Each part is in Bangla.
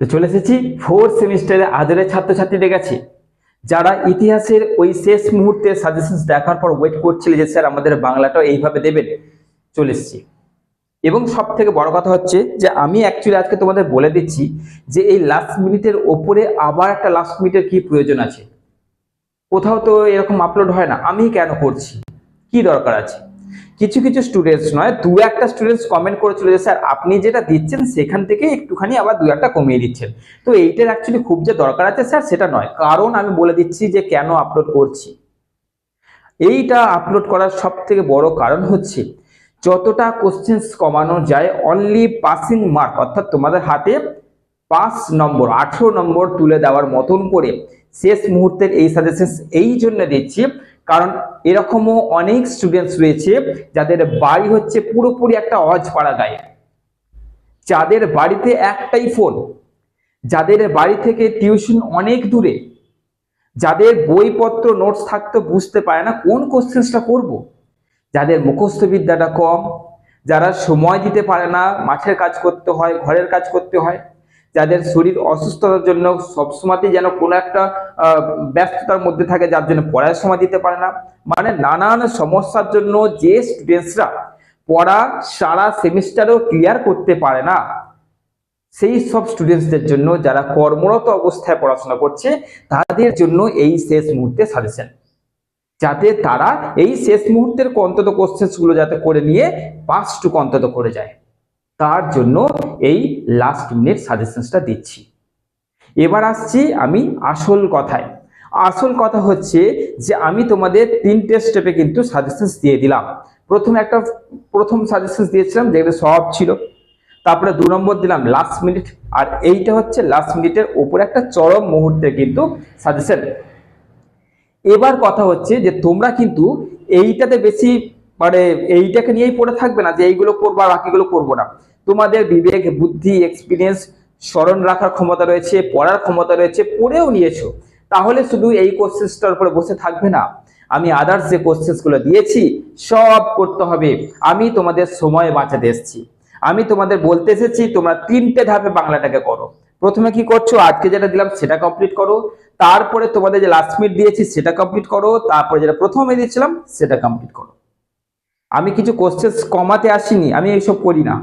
তো চলে এসেছি ফোর্থ সেমিস্টারে আদরের ছাত্রছাত্রীদের কাছে যারা ইতিহাসের ওই শেষ মুহূর্তে সাজেশন দেখার পর ওয়েট করছিল যে স্যার আমাদের বাংলাটাও এইভাবে দেবেন। চলে এসেছি এবং সব থেকে বড় কথা হচ্ছে যে আমি অ্যাকচুয়ালি আজকে তোমাদের বলে দিচ্ছি যে এই লাস্ট মিনিটের ওপরে আবার একটা লাস্ট মিনিটের কি প্রয়োজন আছে। কোথাও তো এরকম আপলোড হয় না, আমি কেন করছি, কি দরকার আছে। কিছু কিছু স্টুডেন্টস নয়, দু একটা স্টুডেন্টস কমেন্ট করেছিল যে স্যার আপনি যেটা দিচ্ছেন সেখান থেকে একটুখানি আবার দু একটা কমিয়ে দিচ্ছেন। তো এইটার অ্যাকচুয়ালি খুব যে দরকার আছে স্যার সেটা নয়, কারণ আমি বলে দিচ্ছি যে কেন আপলোড করছি। এইটা আপলোড করার সব থেকে বড় কারণ হচ্ছে যতটা কোশ্চেন্স কমানো যায় অনলি পাসিং মার্ক, অর্থাৎ তোমাদের হাতে 5 নম্বর 18 নম্বর তুলে দেওয়ার মতন করে শেষ মুহূর্তের এই সাজেশন এই জন্য দিচ্ছি কারণ এরকমও অনেক স্টুডেন্টস রয়েছে যাদের বাড়ি হচ্ছে পুরোপুরি একটা অজপাড়া গায়ে, যাদের বাড়িতে একটাই ফোন, যাদের বাড়ি থেকে টিউশন অনেক দূরে, যাদের বইপত্র নোটস থাকতে বুঝতে পারে না কোন কোশ্চেন্সটা করব, যাদের মুখস্থ বিদ্যাটা কম, যারা সময় দিতে পারে না, মাঠের কাজ করতে হয়, ঘরের কাজ করতে হয়, যাদের শরীর অসুস্থতার জন্য সবসময়তেই যেন কোনো একটা ব্যস্ততার মধ্যে থাকে যার জন্য পড়ার সময় দিতে পারে না, মানে নানান সমস্যার জন্য যে স্টুডেন্টসরা পড়া সারা সেমিস্টারও ক্লিয়ার করতে পারে না, সেই সব স্টুডেন্টসদের জন্য যারা কর্মরত অবস্থায় পড়াশোনা করছে তাদের জন্য এই শেষ মুহূর্তে সাজেশন, যাতে তারা এই শেষ মুহূর্তের অন্তত কোশ্চেন্স গুলো যাতে করে নিয়ে পাসটুকু অন্তত করে যায়, তার জন্য এই লাস্ট মিনিট সাজেশনসটা দিচ্ছি। এবার আসছি আমি আসল কথায়। আসল কথা হচ্ছে যে আমি তোমাদের 3টে স্টেপে কিন্তু সাজেশনস দিয়ে দিলাম। প্রথম সাজেশনস দিয়েছিলাম যেগুলো সব ছিল, তারপরে 2 নম্বর দিলাম লাস্ট মিনিট, আর এইটা হচ্ছে লাস্ট মিনিটের উপরে একটা চরম মুহূর্তে কিন্তু সাজেশন। এবার কথা হচ্ছে যে তোমরা কিন্তু এইটাতে বেশি মানে এইটাকে নিয়েই পড়ে থাকবে না যে এইগুলো করবো আর বাকিগুলো করবো না। তোমাদের বিবেক বুদ্ধি এক্সপিরিয়েন্স স্মরণ রাখার ক্ষমতা রয়েছে, পড়ার ক্ষমতা রয়েছে, পড়েও নিয়েছো, তাহলে শুধু এই কোশ্চেন্সটার উপরে বসে থাকবে না, আমি আদার্স যে কোশ্চেন্স গুলো দিয়েছি সব করতে হবে। আমি তোমাদের সময় বাঁচাতে এসেছি, আমি তোমাদের বলতে এসেছি তোমরা 3টে ধাপে বাংলাটাকে করো। প্রথমে কি করছো, আজকে যেটা দিলাম সেটা কমপ্লিট করো, তারপরে তোমাদের যে লাস্ট মিনিট দিয়েছি সেটা কমপ্লিট করো, তারপরে যেটা প্রথমে দিয়েছিলাম সেটা কমপ্লিট করো। আমি কিছু কোশ্চেন্স কমাতে আসিনি, আমি এইসব করি না,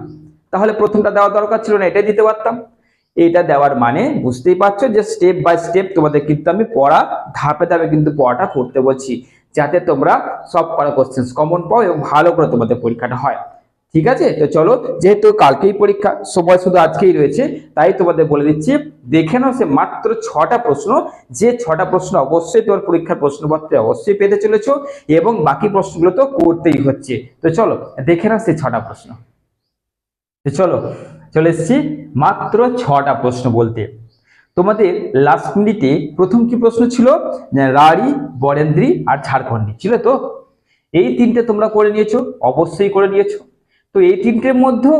তাহলে প্রথমটা দেওয়া দরকার ছিল না, এটাই দিতে পারতাম। এটা দেওয়ার মানে বুঝতেই পারছো যে স্টেপ বাই স্টেপ তোমাদের কিন্তু আমি পড়া ধাপে ধাপে কিন্তু পড়াটা করতে বলছি, যাতে তোমরা সব করা কোশ্চেন্স কমন পাও এবং ভালো করে তোমাদের পরীক্ষাটা হয়। ঠিক আছে, তো চলো, যেহেতু কালকেই পরীক্ষা, সময় শুধু আজকেই রয়েছে, তাই তোমাদের বলে দিচ্ছি দেখে নাও সে মাত্র 6টা প্রশ্ন, যে 6টা প্রশ্ন অবশ্যই তোমার পরীক্ষার প্রশ্নপত্রে অবশ্যই পেতে চলেছো এবং বাকি প্রশ্নগুলো তো করতেই হচ্ছে। তো চলো দেখে নাও সেই 6টা প্রশ্ন। তো চলো চলে এসেছি মাত্র 6টা প্রশ্ন বলতে। তোমাদের লাস্ট মিনিটে প্রথম কি প্রশ্ন ছিল, রাঢ়ী, বরেন্দ্রী আর ঝাড়খণ্ডী ছিল তো। এই 3টে তোমরা করে নিয়েছো, অবশ্যই করে নিয়েছো। তো এই 3টের মধ্যে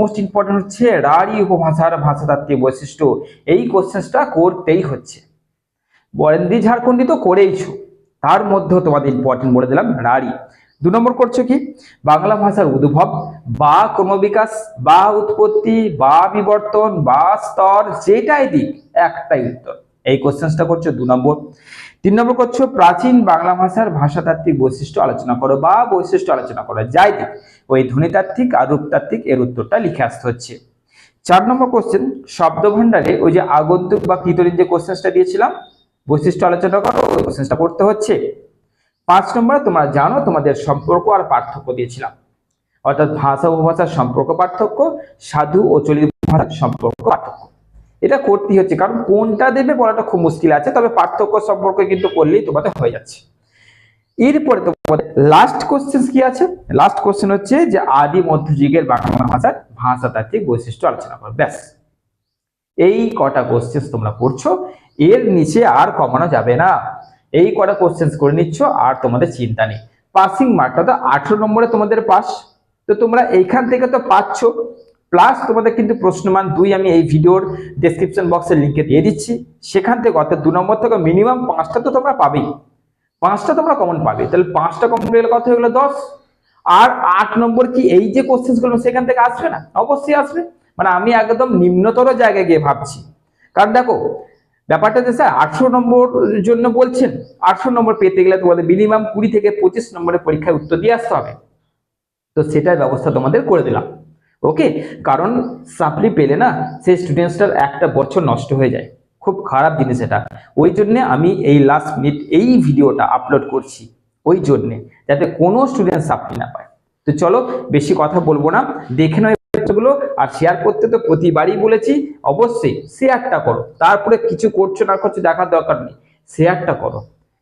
মোস্ট ইম্পর্টেন্ট হচ্ছে রাঢ়ী উপভাষার ভাষাতাত্ত্বিক বৈশিষ্ট্য, এই কোশ্চেনটা করতেই হচ্ছে। বরেন্দ্রী ঝাড়খণ্ডী তো করেইছো, তার মধ্যেও তোমাদের ইম্পর্টেন্ট বলে দিলাম রাঢ়ী। 2 নম্বর করছো কি, বাংলা ভাষার উদ্ভব বা ক্রমবিকাশ বা উৎপত্তি বা বিবর্তন বা স্তর যেটাই দিক একটাই উত্তর, এই কোশ্চেনটা করছো 2 নম্বর। 3 নম্বর করছো প্রাচীন বাংলা ভাষার ভাষাতাত্ত্বিক বৈশিষ্ট্য আলোচনা করো বা বৈশিষ্ট্য আলোচনা করো, যাই দিক ওই ধ্বনিতাত্ত্বিক আর রূপতাত্ত্বিক এর উত্তরটা লিখে আসতে হচ্ছে। 4 নম্বর কোশ্চেন শব্দ ভান্ডারে ওই যে আগন্তুক বা কৃতরিন যে কোশ্চেনটা দিয়েছিলাম বৈশিষ্ট্য আলোচনা করো, ওই কোশ্চেনটা করতে হচ্ছে। 5 নম্বরে তোমরা জানো তোমাদের সম্পর্ক আর পার্থক্য দিয়েছিলাম, অর্থাৎ ভাষা উপভাষার সম্পর্ক পার্থক্য, সাধু ও চলিত ভাষার সম্পর্ক পার্থক্য, এটা করতেই হচ্ছে কারণ কোনটা দেবে বলাটা খুব মুশকিল আছে, তবে পার্থক্য সম্পর্কে কিন্তু করলেই তোমাদের হয়ে যাচ্ছে। এরপরে তোমাদের লাস্ট কোশ্চেন কি আছে, লাস্ট কোশ্চেন হচ্ছে যে আদি মধ্যযুগের বাংলা ভাষার ভাষাতাত্ত্বিক বৈশিষ্ট্য আলোচনা করো, ব্যাস এই কটা কোশ্চেন তোমরা পড়ছো, এর নিচে আর কমানো যাবে না। এই কটা কোশ্চেন করে নিচ্ছ আর তোমাদের চিন্তা নেই। পাসিং মার্কটা তো 18 নম্বরে তোমাদের পাস, তো তোমরা এইখান থেকে তো পাচ্ছ, প্লাস তোমাদের কিন্তু প্রশ্নমান 2 আমি এই ভিডিওর ডেসক্রিপশন বক্সের লিঙ্কে দিয়ে দিচ্ছি, সেখান থেকে অর্থাৎ 2 নম্বর থেকে মিনিমাম 5টা তো তোমরা পাবেই, 5টা তোমরা কমন পাবে, তাহলে 5টা কমপ্লিট হলে কত হয়ে গেলো 10। আর 8 নম্বর কি এই যে কোশ্চেন গুলো সেখান থেকে আসবে না, অবশ্যই আসবে, মানে আমি একদম নিম্নতর জায়গায় গিয়ে ভাবছি। কারণ দেখো ব্যাপারটা যে স্যার 800 নম্বর জন্য বলছেন, 800 নম্বর পেতে গেলে তোমাদের মিনিমাম 20 থেকে 25 নম্বরের পরীক্ষায় উত্তর দিয়ে আসতে হবে। তো সেটার ব্যবস্থা তোমাদের করে দিলাম। ওকে, কারণ সাপ্লি পেলে না সেই স্টুডেন্টসটার একটা বছর নষ্ট হয়ে যায়, খুব খারাপ জিনিস এটা। ওই জন্য আমি এই লাস্ট মিনিট এই ভিডিওটা আপলোড করছি, ওই জন্যে যাতে কোনো স্টুডেন্ট সাপ্লি না পায়। তো চলো বেশি কথা বলবো না, দেখে নাও গুলো। আর শেয়ার করতে তো প্রতিবারই বলেছি, অবশ্যই শেয়ারটা করো, তারপরে কিছু করছো না করছো দেখার দরকার নেই, শেয়ারটা করো,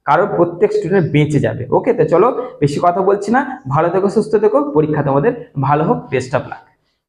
কারণ প্রত্যেক স্টুডেন্ট বেঁচে যাবে। ওকে, তো চলো বেশি কথা বলছি না, ভালো থেকো, সুস্থ থেকো, পরীক্ষা তোমাদের ভালো হোক, বেস্ট অফ লাক।